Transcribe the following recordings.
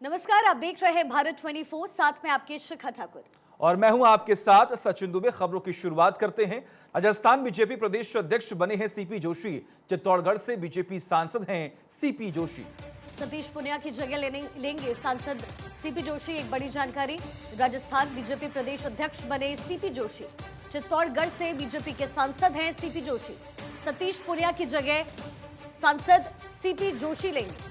नमस्कार, आप देख रहे हैं भारत 24, साथ में आपके शिखा ठाकुर और मैं हूं आपके साथ सचिन दुबे। खबरों की शुरुआत करते हैं। राजस्थान बीजेपी प्रदेश अध्यक्ष बने हैं सीपी जोशी। चित्तौड़गढ़ से बीजेपी सांसद हैं सीपी जोशी। सतीश पुनिया की जगह लेंगे सांसद सीपी जोशी। एक बड़ी जानकारी, राजस्थान बीजेपी प्रदेश अध्यक्ष बने सीपी जोशी। चित्तौड़गढ़ से बीजेपी के सांसद हैं सीपी जोशी। सतीश पुनिया की जगह सांसद सीपी जोशी लेंगे।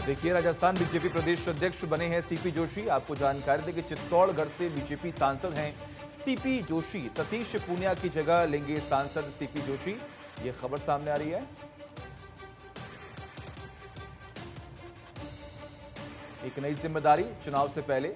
देखिए, राजस्थान बीजेपी प्रदेश अध्यक्ष बने हैं सीपी जोशी। आपको जानकारी दें कि चित्तौड़गढ़ से बीजेपी सांसद हैं सीपी जोशी। सतीश पूनिया की जगह लेंगे सांसद सीपी जोशी। ये खबर सामने आ रही है। एक नई जिम्मेदारी चुनाव से पहले।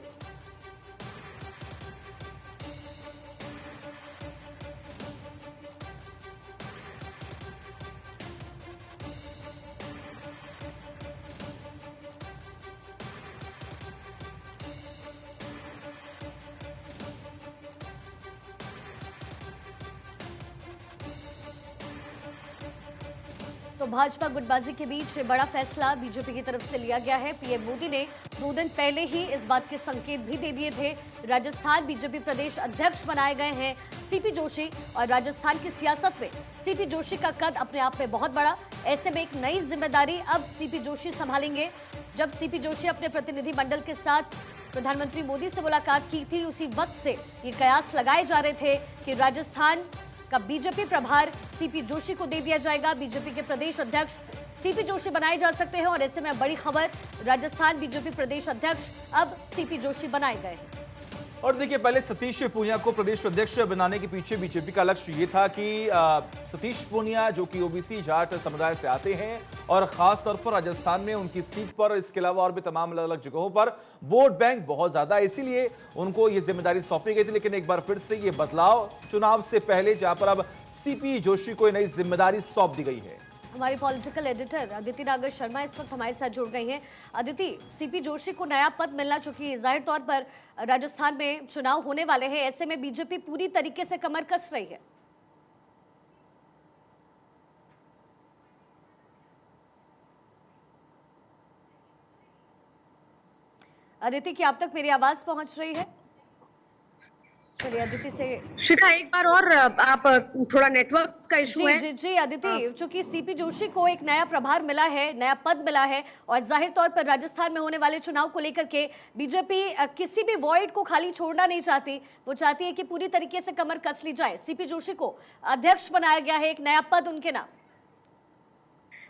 तो भाजपा गुटबाजी के बीच ये बड़ा फैसला बीजेपी की तरफ से लिया गया है। पीएम मोदी ने 2 दिन पहले ही इस बात के संकेत भी दे दिए थे। राजस्थान बीजेपी प्रदेश अध्यक्ष बनाए गए हैं सीपी जोशी और राजस्थान की सियासत में सीपी जोशी का कद अपने आप में बहुत बड़ा। ऐसे में एक नई जिम्मेदारी अब सीपी जोशी संभालेंगे। जब सीपी जोशी अपने प्रतिनिधि मंडल के साथ प्रधानमंत्री मोदी से मुलाकात की थी, उसी वक्त से ये कयास लगाए जा रहे थे कि राजस्थान का बीजेपी प्रभार सीपी जोशी को दे दिया जाएगा। बीजेपी के प्रदेश अध्यक्ष सीपी जोशी बनाए जा सकते हैं और ऐसे में बड़ी खबर, राजस्थान बीजेपी प्रदेश अध्यक्ष अब सीपी जोशी बनाए गए हैं। और देखिए, पहले सतीश पूनिया को प्रदेश अध्यक्ष बनाने के पीछे बीजेपी का लक्ष्य ये था कि सतीश पूनिया जो कि ओबीसी जाट समुदाय से आते हैं और खास तौर पर राजस्थान में उनकी सीट पर, इसके अलावा और भी तमाम अलग अलग जगहों पर वोट बैंक बहुत ज्यादा है, इसीलिए उनको ये जिम्मेदारी सौंपी गई थी। लेकिन एक बार फिर से ये बदलाव चुनाव से पहले, जहां पर अब सीपी जोशी को नई जिम्मेदारी सौंप दी गई है। हमारी पॉलिटिकल एडिटर अदिति नागर शर्मा इस वक्त हमारे साथ जुड़ गई हैं। अदिति, सीपी जोशी को नया पद मिलना, चूंकि जाहिर तौर पर राजस्थान में चुनाव होने वाले हैं, ऐसे में बीजेपी पूरी तरीके से कमर कस रही है। अदिति, क्या आप तक मेरी आवाज पहुंच रही है? चलिए अदिति से शिखा एक बार और आप थोड़ा नेटवर्क का इशू है। जी अदिति, चूंकि सीपी जोशी को एक नया प्रभार मिला है, नया पद मिला है और जाहिर तौर पर राजस्थान में होने वाले चुनाव को लेकर के बीजेपी किसी भी वॉइड को खाली छोड़ना नहीं चाहती। वो चाहती है कि पूरी तरीके से कमर कस ली जाए। सीपी जोशी को अध्यक्ष बनाया गया है, एक नया पद उनके नाम।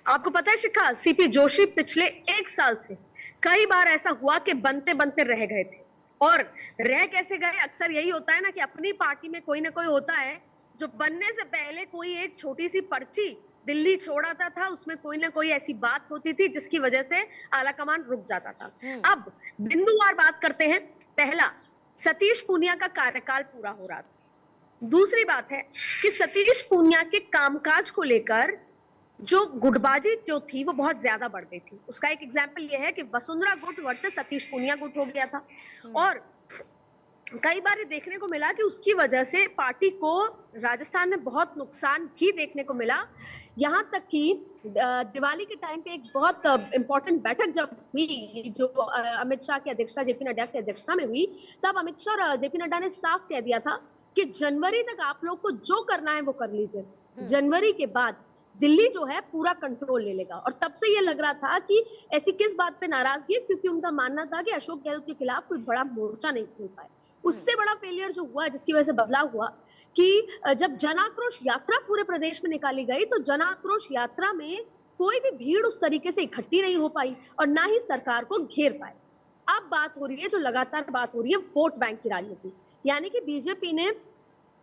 आपको पता है शिखा, सीपी जोशी पिछले 1 साल से कई बार ऐसा हुआ कि बनते बनते रह गए थे। और रह कैसे गए? अक्सर यही होता है ना कि अपनी पार्टी में कोई ना कोई होता है जो बनने से पहले कोई एक छोटी सी पर्ची दिल्ली छोड़ आता था, उसमें कोई ना कोई ऐसी बात होती थी जिसकी वजह से आलाकमान रुक जाता था। अब बिंदुवार बात करते हैं। पहला, सतीश पूनिया का कार्यकाल पूरा हो रहा था। दूसरी बात है कि सतीश पूनिया के कामकाज को लेकर जो गुटबाजी जो थी वो बहुत ज्यादा बढ़ गई थी। उसका एक एग्जाम्पल ये है कि वसुंधरा गुट वर्सेस सतीश पूनिया गुट हो गया था और कई बार ये देखने को मिला कि उसकी वजह से पार्टी को राजस्थान में बहुत नुकसान भी देखने को मिला। यहाँ तक कि दिवाली के टाइम पे एक बहुत इंपॉर्टेंट बैठक जब हुई, जो अमित शाह की अध्यक्षता, जेपी नड्डा की अध्यक्षता में हुई, तब अमित शाह और जेपी नड्डा ने साफ कह दिया था कि जनवरी तक आप लोग को जो करना है वो कर लीजिए, जनवरी के बाद दिल्ली जो है पूरा कंट्रोल ले लेगा। और तब से ये लग रहा था कि ऐसी किस बात पे नाराजगी है, क्योंकि उनका मानना था कि अशोक गहलोत के खिलाफ कोई बड़ा मोर्चा नहीं खोल पाए। उससे बड़ा फेलियर जो हुआ, जिसकी वजह से बदलाव हुआ कि जब जन आक्रोश यात्रा पूरे प्रदेश में निकाली गई, तो जन आक्रोश यात्रा में कोई भी भीड़ उस तरीके से इकट्ठी नहीं हो पाई और ना ही सरकार को घेर पाए। अब बात हो रही है, जो लगातार बात हो रही है, वोट बैंक की राजनीति, यानी कि बीजेपी ने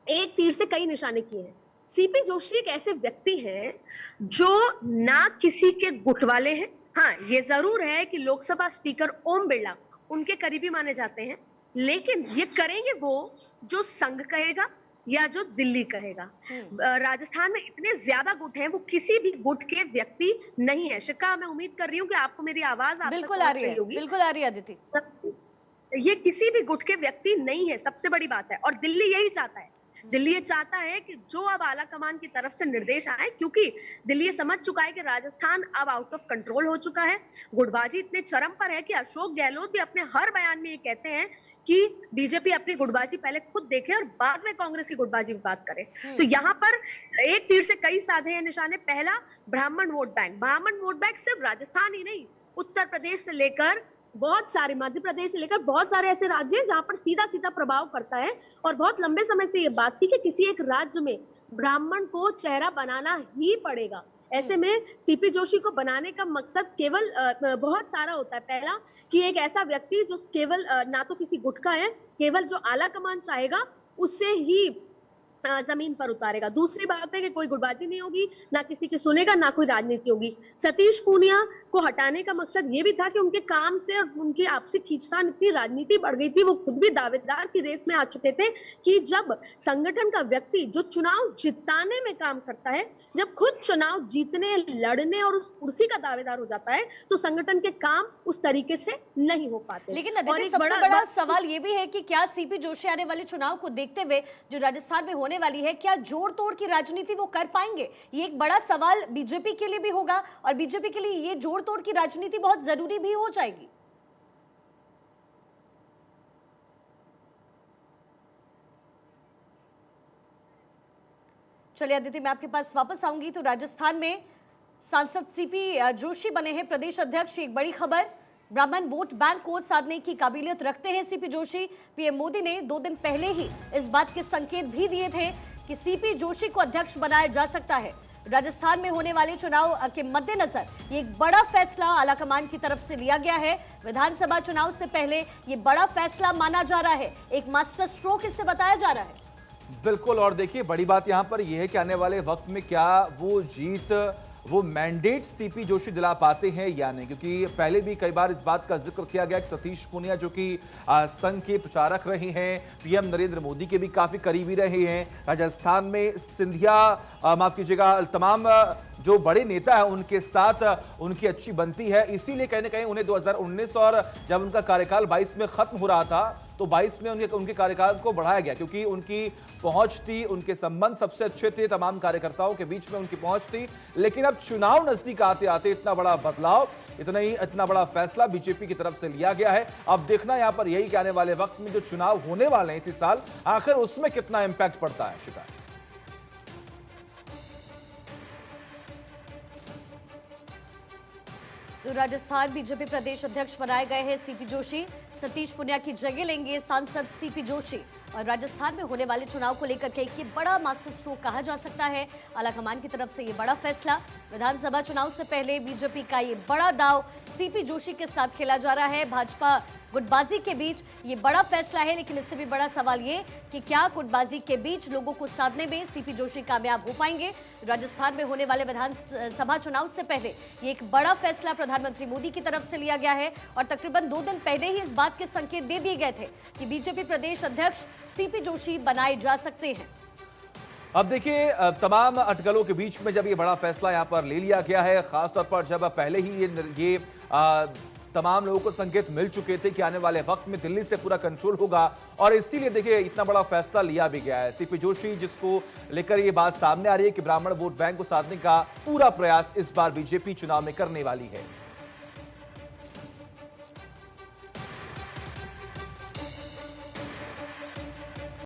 एक तीर से कई निशाने किए हैं। सीपी जोशी एक ऐसे व्यक्ति हैं जो ना किसी के गुट वाले हैं। हाँ, ये जरूर है कि लोकसभा स्पीकर ओम बिरला उनके करीबी माने जाते हैं, लेकिन ये करेंगे वो जो संघ कहेगा, या जो दिल्ली कहेगा। राजस्थान में इतने ज्यादा गुट हैं, वो किसी भी गुट के व्यक्ति नहीं है। शिखा, मैं उम्मीद कर रही हूँ कि आपको मेरी आवाज आप तक बिल्कुल आ पहुंच रही रही है, होगी। बिल्कुल आ रही है अदिति। ये किसी भी गुट के व्यक्ति नहीं है, सबसे बड़ी बात है। और दिल्ली यही चाहता है, दिल्ली ये चाहता है कि जो अब आला कमान की तरफ से निर्देश आए, क्योंकि दिल्ली ये समझ चुका है कि राजस्थान अब आउट ऑफ कंट्रोल हो चुका है। गुटबाजी इतने चरम पर है कि अशोक गहलोत भी अपने हर बयान में ये कहते हैं कि बीजेपी अपनी गुटबाजी पहले खुद देखे और बाद में कांग्रेस की गुटबाजी की बात करे। तो यहाँ पर एक तीर से कई साधे हैं निशाने। पहला, ब्राह्मण वोट बैंक। ब्राह्मण वोट बैंक सिर्फ राजस्थान ही नहीं, उत्तर प्रदेश से लेकर बहुत सारे, मध्य प्रदेश से लेकर बहुत सारे ऐसे राज्य हैं जहां पर सीधा सीधा प्रभाव करता है। और बहुत लंबे समय से ये बात थी कि किसी एक राज्य में ब्राह्मण को चेहरा बनाना ही पड़ेगा। ऐसे में सीपी जोशी को बनाने का मकसद केवल बहुत सारा होता है। पहला, कि एक ऐसा व्यक्ति जो केवल ना तो किसी गुट का है, केवल जो आला कमान चाहेगा उससे ही जमीन पर उतारेगा। दूसरी बात है कि कोई गुटबाजी नहीं होगी, ना किसी की सुनेगा, ना कोई राजनीति होगी। सतीश पूनिया को हटाने का मकसद ये भी था कि उनके काम से और उनकी आपसी खींचतान इतनी राजनीति बढ़ गई थी, वो खुद भी दावेदार की रेस में आ चुके थे कि जब संगठन का व्यक्ति जो चुनाव जिताने में काम करता है, जब खुद चुनाव जीतने, लड़ने और उस कुर्सी का दावेदार हो जाता है, तो संगठन के काम उस तरीके से नहीं हो पाते। लेकिन अदिति, सबसे बड़ा सवाल ये भी है कि क्या सीपी जोशी आने वाले चुनाव को देखते हुए जो राजस्थान में होने वाली है, क्या जोड़ तोड़ की राजनीति वो कर पाएंगे? ये एक बड़ा सवाल बीजेपी के लिए भी होगा और बीजेपी के लिए ये जोड़ तोड़ की राजनीति बहुत जरूरी भी हो जाएगी। चलिए अदिति, मैं आपके पास वापस आऊंगी। तो राजस्थान में सांसद सीपी जोशी बने हैं प्रदेश अध्यक्ष। एक बड़ी खबर, ब्राह्मण वोट बैंक को साधने की काबिलियत रखते हैं सीपी जोशी। पीएम मोदी ने 2 दिन पहले ही इस बात के संकेत भी दिए थे कि सीपी जोशी को अध्यक्ष बनाया जा सकता है। राजस्थान में होने वाले चुनाव के मद्देनजर ये एक बड़ा फैसला आलाकमान की तरफ से लिया गया है। विधानसभा चुनाव से पहले ये बड़ा फैसला माना जा रहा है, एक मास्टर स्ट्रोक इसे बताया जा रहा है। बिल्कुल, और देखिए बड़ी बात यहां पर यह है कि आने वाले वक्त में क्या वो जीत, वो मैंडेट सीपी जोशी दिला पाते हैं या नहीं, क्योंकि पहले भी कई बार इस बात का जिक्र किया गया कि सतीश पूनिया जो कि संघ के प्रचारक रहे हैं, पीएम नरेंद्र मोदी के भी काफी करीबी रहे हैं, राजस्थान में सिंधिया, माफ कीजिएगा, तमाम जो बड़े नेता हैं उनके साथ उनकी अच्छी बनती है। इसीलिए कहीं ना कहीं उन्हें 2019 और जब उनका कार्यकाल 22 में खत्म हो रहा था तो 22 में उनके कार्यकाल को बढ़ाया गया, क्योंकि उनकी पहुंच थी, उनके संबंध सबसे अच्छे थे, तमाम कार्यकर्ताओं के बीच में उनकी पहुंच थी। लेकिन अब चुनाव नजदीक आते आते इतना बड़ा बदलाव, इतना बड़ा फैसला बीजेपी की तरफ से लिया गया है। अब देखना यहां पर यही कि आने वाले वक्त में जो चुनाव होने वाले हैं इसी साल, आखिर उसमें कितना इंपैक्ट पड़ता है। शिखा, तो राजस्थान बीजेपी प्रदेश अध्यक्ष बनाए गए हैं सीपी जोशी। सतीश पूनिया की जगह लेंगे सांसद सीपी जोशी। और राजस्थान में होने वाले चुनाव को लेकर के ये बड़ा मास्टर स्ट्रोक कहा जा सकता है आलाकमान की तरफ से ये बड़ा फैसला। विधानसभा चुनाव से पहले बीजेपी का ये बड़ा दाव सीपी जोशी के साथ खेला जा रहा है। भाजपा गुटबाजी के बीच ये बड़ा फैसला है, लेकिन इससे भी बड़ा सवाल ये कि क्या गुटबाजी के बीच लोगों को साधने में सीपी जोशी कामयाब हो पाएंगे। राजस्थान में होने वाले विधानसभा चुनाव से पहले ये एक बड़ा फैसला प्रधानमंत्री मोदी की तरफ से लिया गया है और तकरीबन 2 दिन पहले ही इस बात के संकेत दे दिए गए थे कि बीजेपी प्रदेश अध्यक्ष सीपी जोशी बनाए जा सकते हैं। अब देखिए, तमाम अटकलों के बीच में जब ये बड़ा फैसला यहां पर ले लिया गया है, खासतौर पर जब पहले ही ये तमाम लोगों को संकेत मिल चुके थे कि आने वाले वक्त में दिल्ली से पूरा कंट्रोल होगा, और इसीलिए देखिए इतना बड़ा फैसला लिया भी गया है। सीपी जोशी जिसको लेकर ये बात सामने आ रही है कि ब्राह्मण वोट बैंक को साधने का पूरा प्रयास इस बार बीजेपी चुनाव में करने वाली है।